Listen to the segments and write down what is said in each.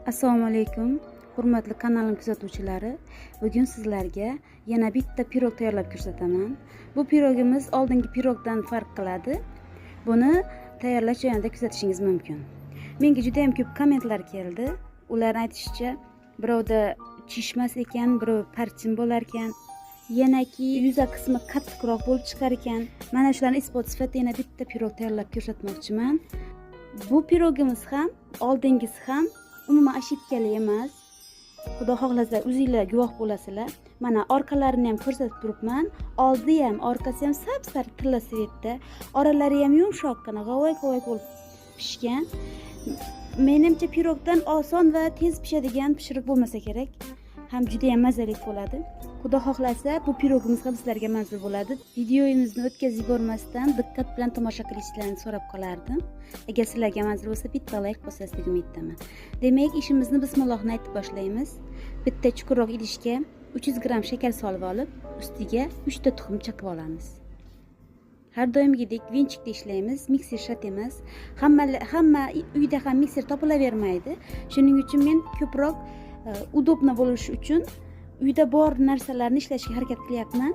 Assalomu alaykum, hurmatli kanalim kuzatuvchilari. Bugun sizlarga yana bitta pirog tayyorlab ko'rsataman. Bu pirogimiz oldingi pirogdan farq qiladi. Buni tayyorlash jarayonida kuzatishingiz mumkin. Menga juda ham ko'p kommentlar keldi. Ular aytishicha, birovda chishmas ekan, birov parchin bo'lar ekan, yanaki yuza qismi qattiqroq bo'lib chiqar ekan. Mana shularni isbot sifatida yana bitta pirog tayyorlab ko'rsatmoqchiman. Bu pirogimiz ham, oldingisi ham umuman ошибкali emas. Xudo xohlasa o'zingizlar guvoh bo'lasizlar. Mana orqalarini ham ko'rsatib turibman. Oldi ham, orqasi ham sap-sariq tilla svetda. Oralari ham yumshoqqina, g'avoy-g'avoy bo'lib pishgan. Menimcha pirogdan oson va tez pishadigan pishiriq bo'lmasa kerak. Ham juda ham mazali bo'ladi. Xudo xohlasa bu pirogimiz ham sizlarga manzur bo'ladi. Videomizni o'tkazib yubormasdan diqqat bilan tomosha qilishlarini so'rab qolardim. Agar sizlarga manzur bo'lsa, bitta like bosasiz deb umiddaman. Demak, ishimizni bismillohni aytib boshlaymiz. Bitta chuqurroq idishga 300 gram shakar solib olib, ustiga 3 ta tuxum chaqib olamiz. Har doimgidek vinchikda ishlaymiz, mikser shart emas. Hamma uyda ham mikser topilavermaydi. Shuning uchun men ko'proq udobna bo'lishi uchun uyda bor narsalarni ishlashga harakat qilyapman.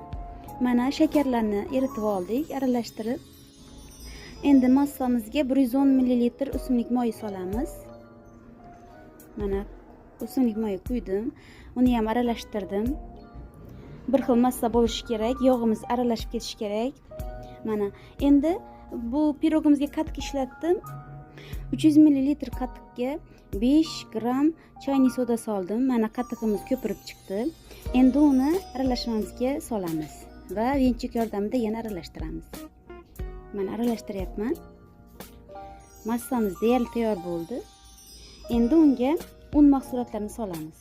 Mana shakarlarni eritib oldik, aralashtirib. Endi massamizga 110 ml o'simlik moyi solamiz. Mana o'simlik moyi quydim. Uni ham aralashtirdim. Bir xil massa bo'lishi kerak, yog'imiz aralashib ketishi kerak. Mana endi bu pirogimizga qatiq ishlatdim. 300 ml qatiqga 5 gram choyni soda soldim. Mana qatiqimiz ko'pirib chiqdi. Endi uni aralashmamizga solamiz va vinchik yordamida yana aralashtiramiz. Mana aralashtiryapman. Massamiz deyarli tayyor bo'ldi. Endi unga un mahsulotlarini solamiz.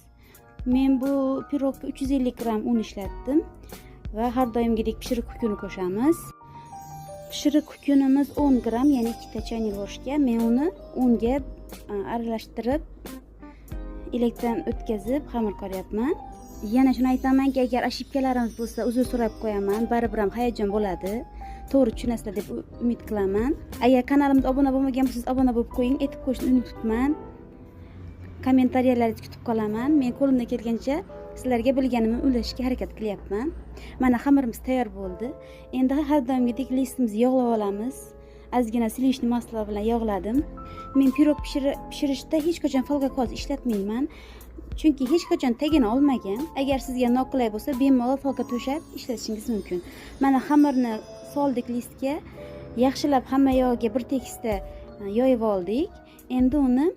Men bu pirogga 350 gram un ishlatdim va har doimgidek pishiriq kukuni qo'shamiz. Pishiriq kukunimiz 10 gram, ya'ni 2 ta choynak ложка. Men uni unga aralashtirib, elakdan o'tkazib xamir qo'yapman. Yana shuni aytamanki, agar ошибкаlarimiz bo'lsa, uzr so'rab qo'yaman. Baribir ham hayajon bo'ladi. To'g'ri tushunasizlar deb umid qilaman. Agar kanalimga obuna bo'lmagan bo'lsangiz, obuna bo'lib qo'ying. Aytib qo'yishni unutibman. Kommentariyalaringizni kutib qolaman. Men qo'limdan kelgancha sizlarga bilganimni ulashishga harakat qilyapman. Mana xamirimiz tayyor bo'ldi. Endi har doimgidek listimizni yog'lab olamiz. Ozgina slichni maslo bilan yog'ladim. Men pirog pishirishda hech qachon folga-qoz ishlatmayman. Chunki hech qachon tagini olmagan. Agar sizga noqulay bo'lsa, bemalol folga to'shab ishlatishingiz mumkin. Mana xamirni soldik listga. Yaxshilab hamma yog'iga bir tekisda yoyib oldik. Endi uni